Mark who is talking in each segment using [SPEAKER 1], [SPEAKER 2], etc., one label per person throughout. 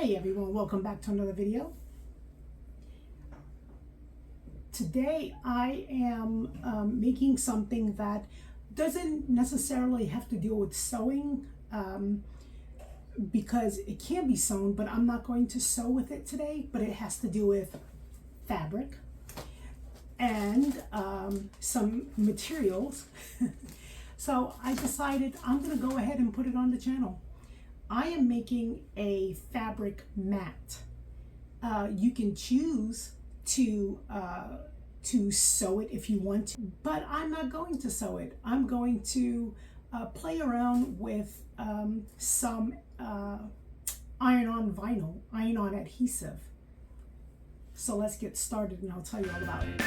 [SPEAKER 1] Hey everyone, welcome back to another video. Today I am making something that doesn't necessarily have to deal with sewing because it can be sewn, but I'm not going to sew with it today, but it has to do with fabric and some materials. So I decided I'm going to go ahead and put it on the channel. I am making a fabric mat. You can choose to sew it if you want to, but I'm not going to sew it. I'm going to play around with some iron-on vinyl, iron-on adhesive. So let's get started and I'll tell you all about it.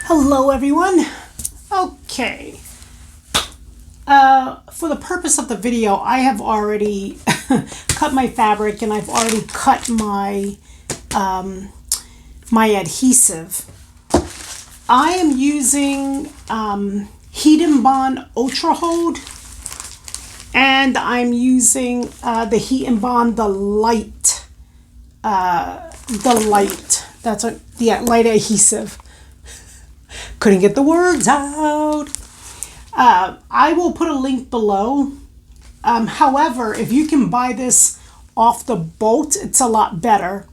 [SPEAKER 1] Hello everyone. Okay, for the purpose of the video, I have already cut my fabric and I've already cut my my adhesive. I am using Heat and Bond Ultra Hold, and I'm using the Heat and Bond the Lite, That's the Lite adhesive. Couldn't get the words out. I will put a link below. However, if you can buy this off the boat, it's a lot better.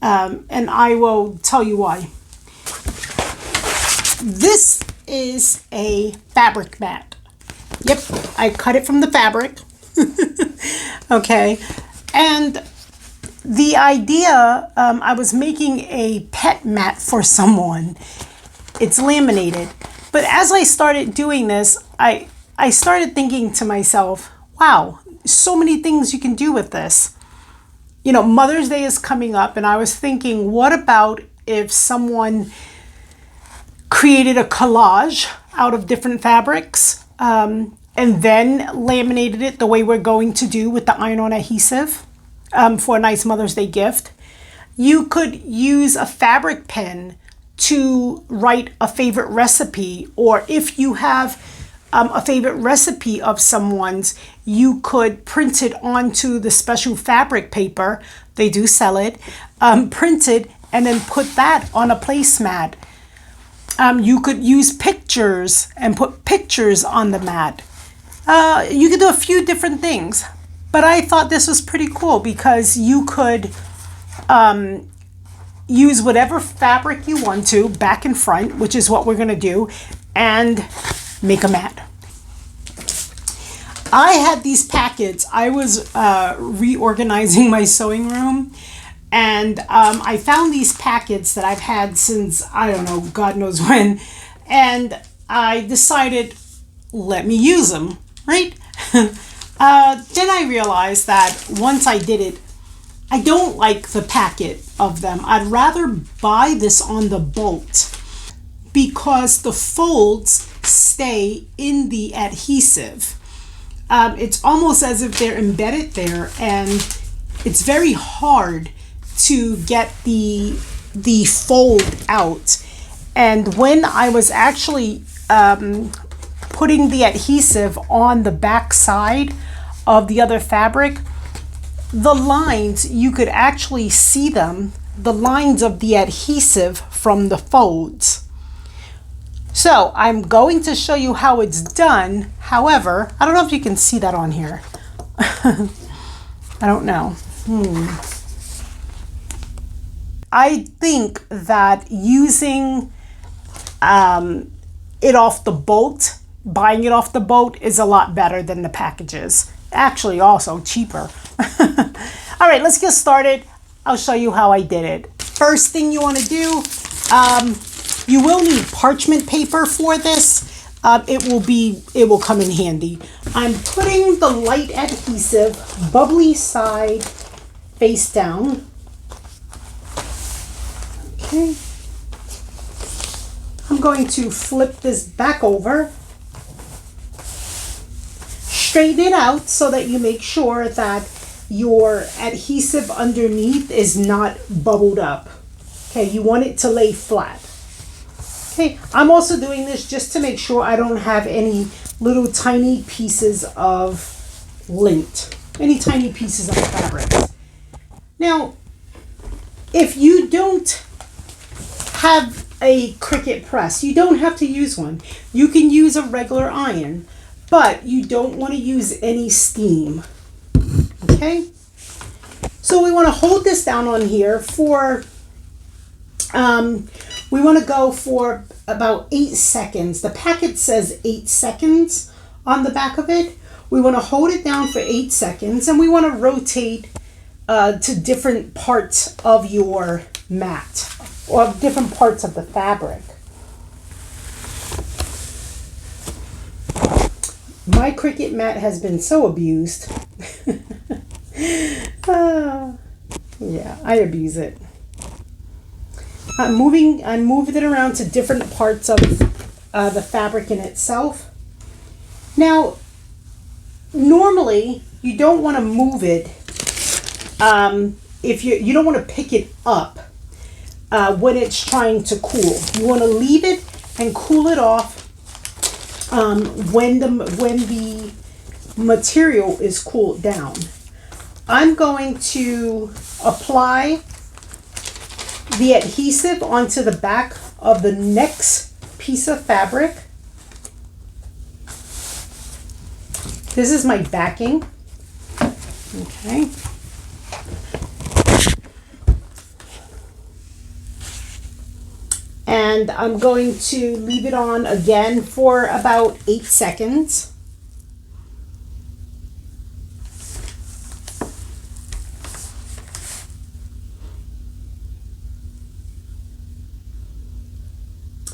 [SPEAKER 1] And I will tell you why. This is a fabric mat. Yep, I cut it from the fabric. Okay. And the idea, I was making a pet mat for someone. It's laminated. But as I started doing this, I started thinking to myself, wow, so many things you can do with this. You know, Mother's Day is coming up, and I was thinking, what about if someone created a collage out of different fabrics and then laminated it the way we're going to do with the iron-on adhesive for a nice Mother's Day gift. You could use a fabric pen to write a favorite recipe, or if you have a favorite recipe of someone's, you could print it onto the special fabric paper. They do sell it. Print it and then put that on a placemat. You could use pictures and put pictures on the mat. You could do a few different things, but I thought this was pretty cool because you could use whatever fabric you want to, back and front, which is what we're going to do, and make a mat. I had these packets. I was reorganizing my sewing room, and I found these packets that I've had since, I don't know, God knows when, and I decided, let me use them, right? Then I realized that once I did it, I don't like the packet of them. I'd rather buy this on the boat because the folds stay in the adhesive. It's almost as if they're embedded there, and it's very hard to get the fold out. And when I was actually putting the adhesive on the back side of the other fabric, the lines, you could actually see them, the lines of the adhesive from the folds. So I'm going to show you how it's done. However, I don't know if you can see that on here. I don't know. I think that using it off the boat, buying it off the boat, is a lot better than the packages. Actually, also cheaper. All right, let's get started. I'll show you how I did it. First thing you want to do, you will need parchment paper for this. It will come in handy. I'm putting the Lite adhesive bubbly side face down. Okay. I'm going to flip this back over. Straighten it out so that you make sure that your adhesive underneath is not bubbled up. Okay, you want it to lay flat. Okay, I'm also doing this just to make sure I don't have any little tiny pieces of lint, any tiny pieces of fabric. Now, if you don't have a Cricut press, you don't have to use one. You can use a regular iron, but you don't want to use any steam. Okay? So we want to hold this down on here for, we want to go for about 8 seconds. The packet says 8 seconds on the back of it. We want to hold it down for 8 seconds, and we want to rotate to different parts of your mat or different parts of the fabric. My Cricut mat has been so abused. Yeah, I abuse it. I moved it around to different parts of the fabric in itself. Now, normally you don't want to move it if you don't want to pick it up when it's trying to cool. You want to leave it and cool it off when the material is cooled down. I'm going to apply the adhesive onto the back of the next piece of fabric. This is my backing. Okay. And I'm going to leave it on again for about 8 seconds.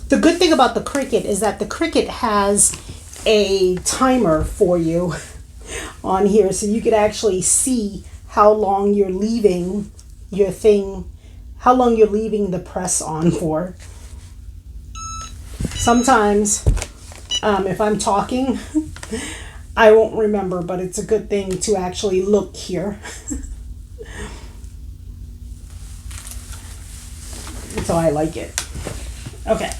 [SPEAKER 1] The good thing about the Cricut is that the Cricut has a timer for you on here, so you could actually see how long you're leaving your thing, how long you're leaving the press on for. Sometimes if I'm talking, I won't remember, but it's a good thing to actually look here. So I like it. Okay.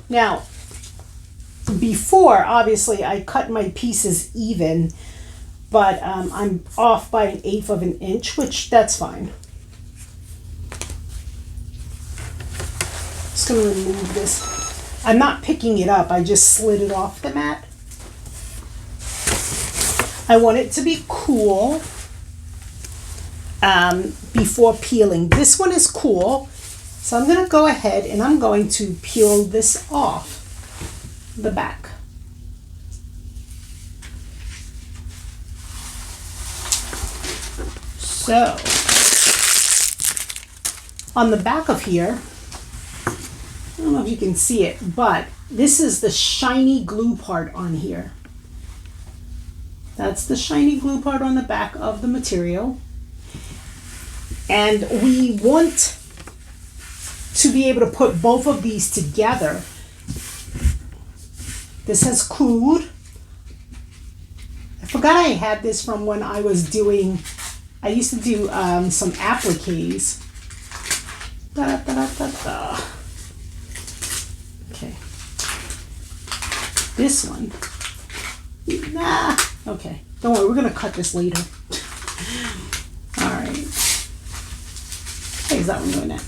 [SPEAKER 1] Now, before, obviously, I cut my pieces even, but I'm off by 1/8 of an inch, which that's fine. Just going to remove this. I'm not picking it up. I just slid it off the mat. I want it to be cool before peeling. This one is cool. So I'm going to go ahead and I'm going to peel this off the back. So on the back of here, I don't know if you can see it, but this is the shiny glue part on here. That's the shiny glue part on the back of the material. And we want to be able to put both of these together. This has cooled. I forgot I had this from when I was doing, I used to do some appliques. Okay. This one. Nah. Okay. Don't worry, we're going to cut this later. All right. Hey, is that one doing that?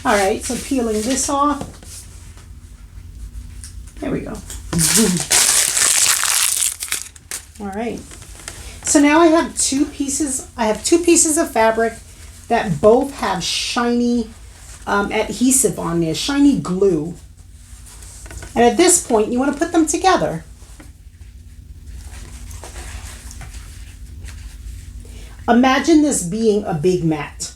[SPEAKER 1] All right, so peeling this off. There we go. All right. So now I have two pieces. I have 2 pieces of fabric that both have shiny adhesive on there, shiny glue. And at this point, you want to put them together. Imagine this being a big mat.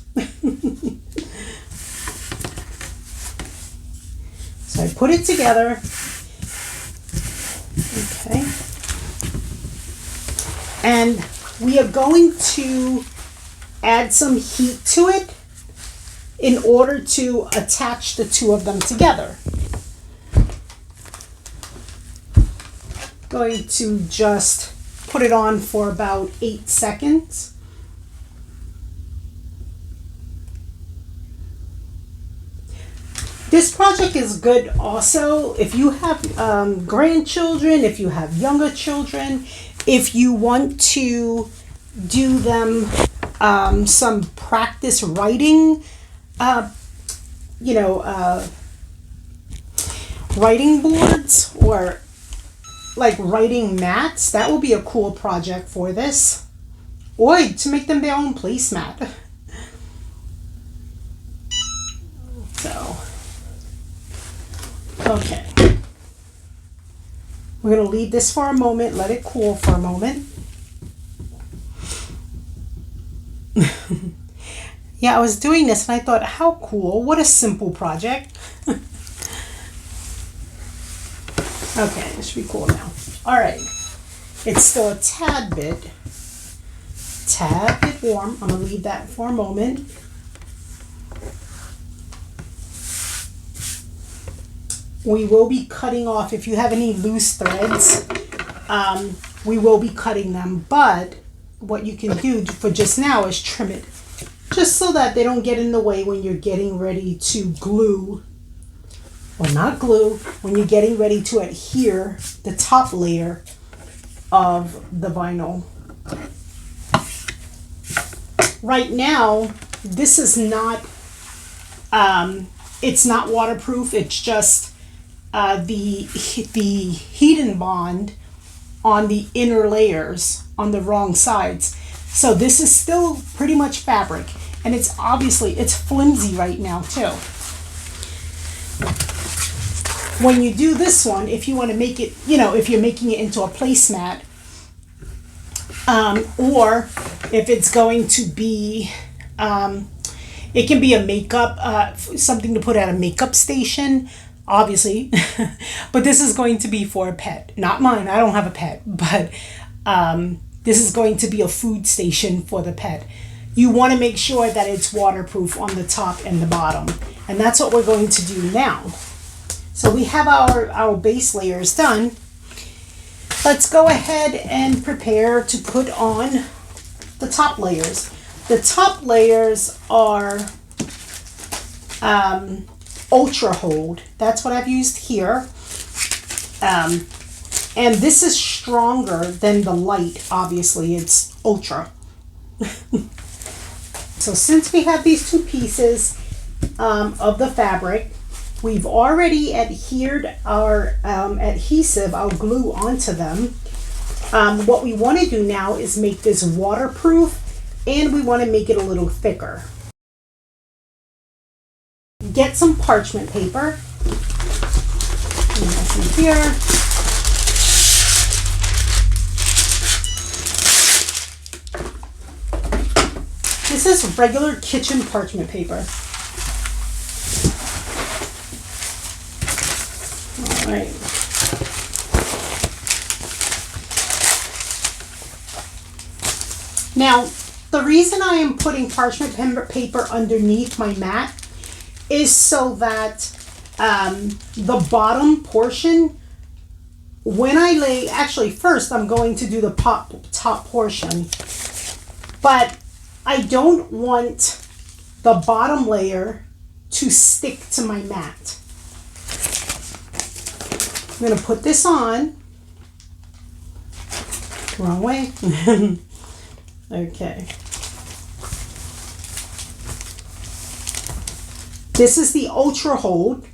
[SPEAKER 1] So I put it together. Okay. And we are going to add some heat to it in order to attach the 2 of them together. Going to just put it on for about 8 seconds. This project is good also if you have grandchildren, if you have younger children, if you want to do them some practice writing, writing boards or like writing mats. That will be a cool project for this. Or to make them their own placemat. So, okay. We're going to leave this for a moment, let it cool for a moment. Yeah, I was doing this and I thought, how cool, what a simple project. Okay, this should be cool now. All right, it's still a tad bit warm. I'm gonna leave that for a moment. We will be cutting off, if you have any loose threads, we will be cutting them, but what you can do for just now is trim it, just so that they don't get in the way when you're getting ready to glue, or not glue, when you're getting ready to adhere the top layer of the vinyl. Right now, this is not, it's not waterproof, it's just the heat and bond on the inner layers on the wrong sides. So this is still pretty much fabric, and it's flimsy right now too. When you do this one, if you want to make it, if you're making it into a placemat, or if it's going to be, it can be a makeup, something to put at a makeup station, obviously, but this is going to be for a pet, not mine. I don't have a pet, but this is going to be a food station for the pet. You want to make sure that it's waterproof on the top and the bottom, and that's what we're going to do now. So we have our base layers done. Let's go ahead and prepare to put on the top layers. The top layers are Ultra Hold. That's what I've used here. And this is stronger than the Lite, obviously. It's Ultra. So since we have these two pieces of the fabric, we've already adhered our adhesive, our glue onto them. What we want to do now is make this waterproof, and we want to make it a little thicker. Get some parchment paper. Some here. This is regular kitchen parchment paper. All right. Now, the reason I am putting parchment paper underneath my mat is so that the bottom portion, when I lay, actually first I'm going to do the top portion, but I don't want the bottom layer to stick to my mat. I'm going to put this on. Wrong way. Okay. This is the Ultra Hold.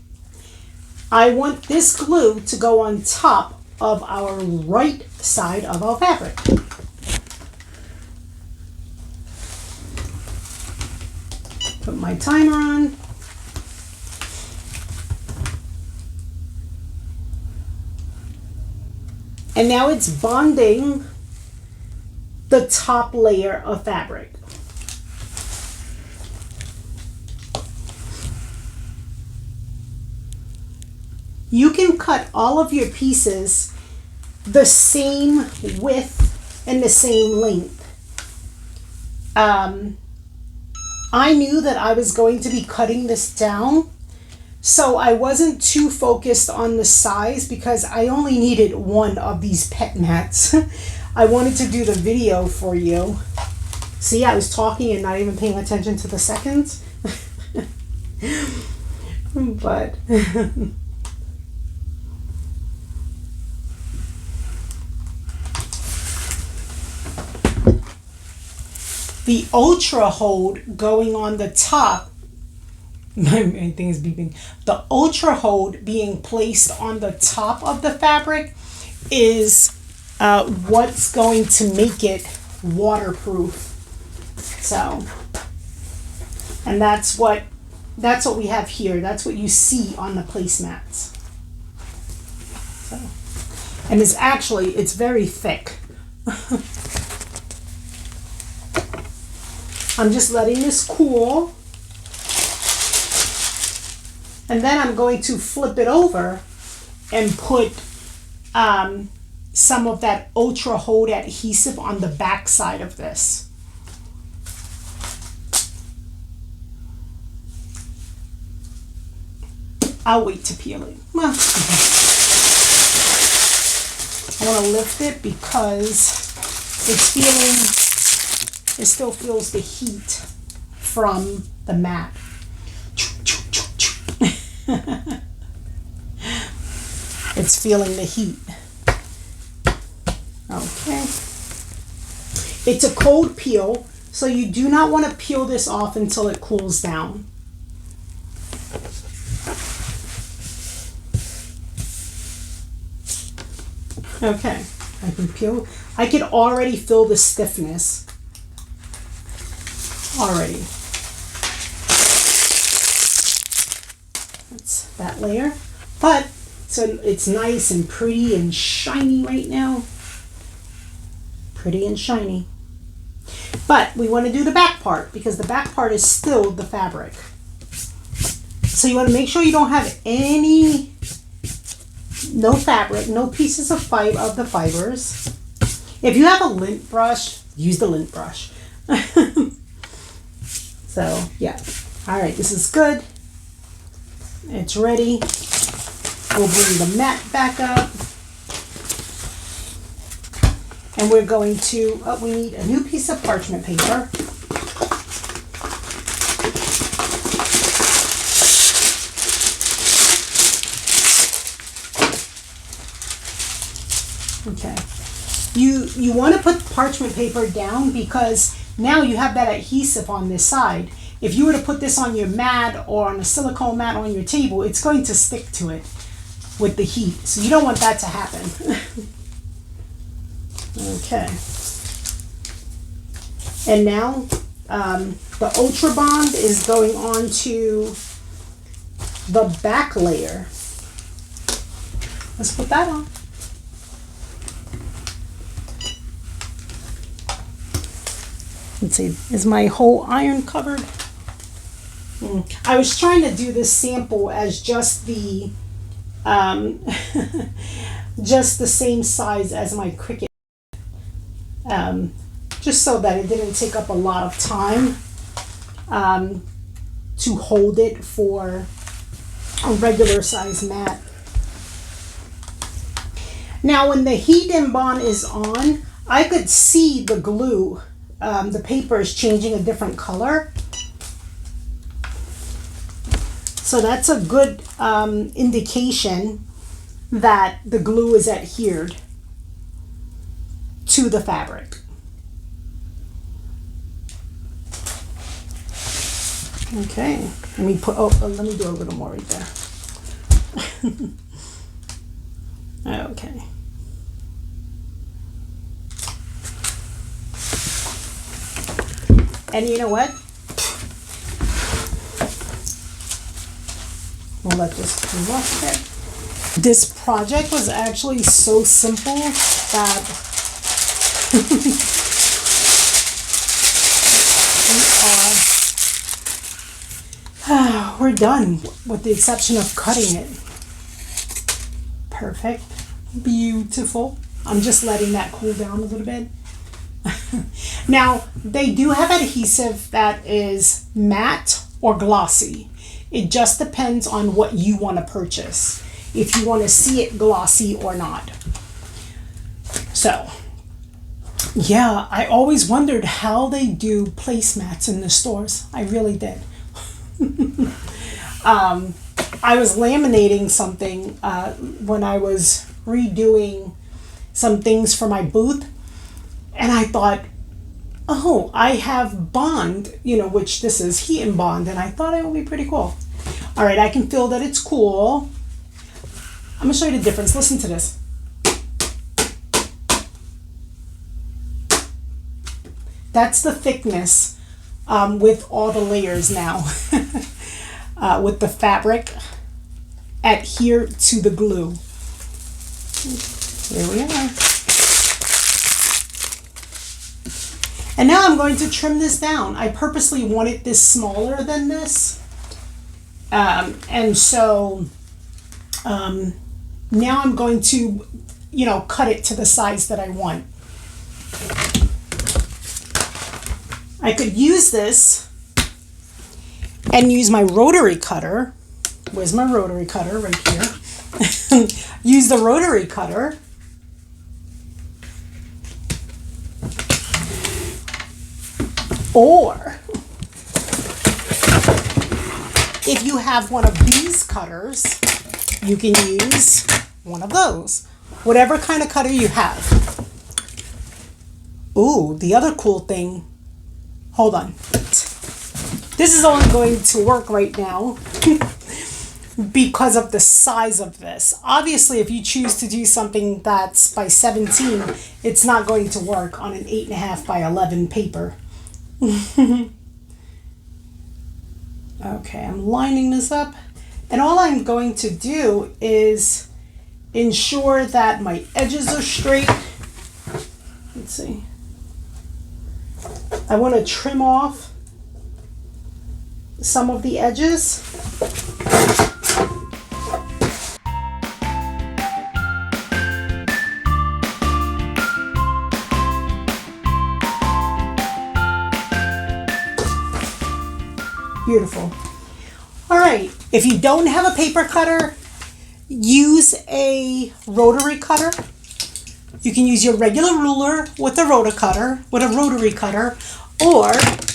[SPEAKER 1] I want this glue to go on top of our right side of our fabric. Put my timer on. And now it's bonding the top layer of fabric. You can cut all of your pieces the same width and the same length. I knew that I was going to be cutting this down, so I wasn't too focused on the size because I only needed one of these pet mats. I wanted to do the video for you. See, I was talking and not even paying attention to the seconds. but the ultra hold going on the top, my thing is beeping. The ultra hold being placed on the top of the fabric is what's going to make it waterproof. So, and that's what we have here. That's what you see on the placemats. So, and it's very thick. I'm just letting this cool. And then I'm going to flip it over and put some of that ultra hold adhesive on the back side of this. I'll wait to peel it. Well, I want to lift it because it still feels the heat from the mat. It's feeling the heat. Okay. It's a cold peel, so you do not want to peel this off until it cools down. Okay, I can peel. I can already feel the stiffness. Already. That's that layer. But so it's nice and pretty and shiny right now. Pretty and shiny. But we want to do the back part because the back part is still the fabric. So you want to make sure you don't have no fabric, no pieces of the fibers. If you have a lint brush, use the lint brush. So yeah. All right, this is good. It's ready. We'll bring the mat back up. And we're going to, we need a new piece of parchment paper. Okay. You want to put parchment paper down because now you have that adhesive on this side. If you were to put this on your mat or on a silicone mat on your table, it's going to stick to it with the heat. So you don't want that to happen. Okay. And now the Ultra Bond is going on to the back layer. Let's put that on. Let's see, is my whole iron covered? I was trying to do this sample as just the just the same size as my Cricut, just so that it didn't take up a lot of time to hold it for a regular size mat. Now when the heat and bond is on, I could see the glue, the paper is changing a different color. So that's a good indication that the glue is adhered to the fabric. Okay, let me put, let me do a little more right there. Okay. And you know what? We'll let this cool off a bit. This project was actually so simple that we're done, with the exception of cutting it. Perfect. Beautiful. I'm just letting that cool down a little bit. Now, they do have adhesive that is matte or glossy. It just depends on what you want to purchase, if you want to see it glossy or not. So, yeah, I always wondered how they do placemats in the stores. I really did. I was laminating something when I was redoing some things for my booth, and I thought, oh, I have bond, you know, which this is heat and bond, and I thought it would be pretty cool. All right, I can feel that it's cool. I'm gonna show you the difference. Listen to this. That's the thickness with all the layers now. With the fabric adhere to the glue. There we are. And now I'm going to trim this down. I purposely wanted this smaller than this. And so now I'm going to, you know, cut it to the size that I want. I could use this and use my rotary cutter. Where's my rotary cutter? Right here. Use the rotary cutter. Or if you have one of these cutters, you can use one of those. Whatever kind of cutter you have. Ooh, the other cool thing. Hold on. This is only going to work right now because of the size of this. Obviously, if you choose to do something that's by 17, it's not going to work on an 8.5 by 11 paper. Okay, I'm lining this up, and all I'm going to do is ensure that my edges are straight. Let's see. I want to trim off some of the edges. Beautiful. All right, if you don't have a paper cutter, use a rotary cutter. You can use your regular ruler with a rotary cutter, or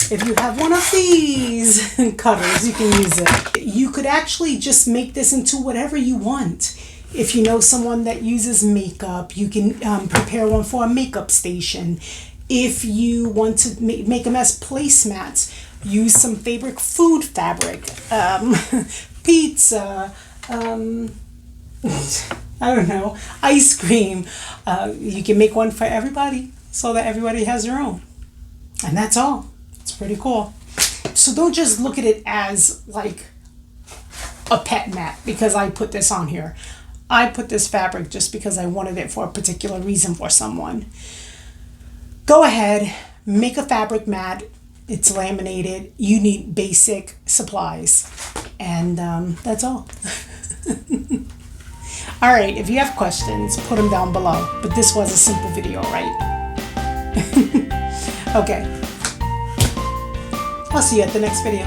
[SPEAKER 1] if you have one of these cutters, you can use it. You could actually just make this into whatever you want. If you know someone that uses makeup, you can prepare one for a makeup station. If you want to make them as placemats, use some favorite food fabric, pizza, I don't know, ice cream. You can make one for everybody so that everybody has their own. And that's all. It's pretty cool. So don't just look at it as like a pet mat because I put this on here. I put this fabric just because I wanted it for a particular reason for someone. Go ahead, make a fabric mat. It's laminated. You need basic supplies. And that's all. All right, if you have questions, put them down below. But this was a simple video, right? Okay. I'll see you at the next video.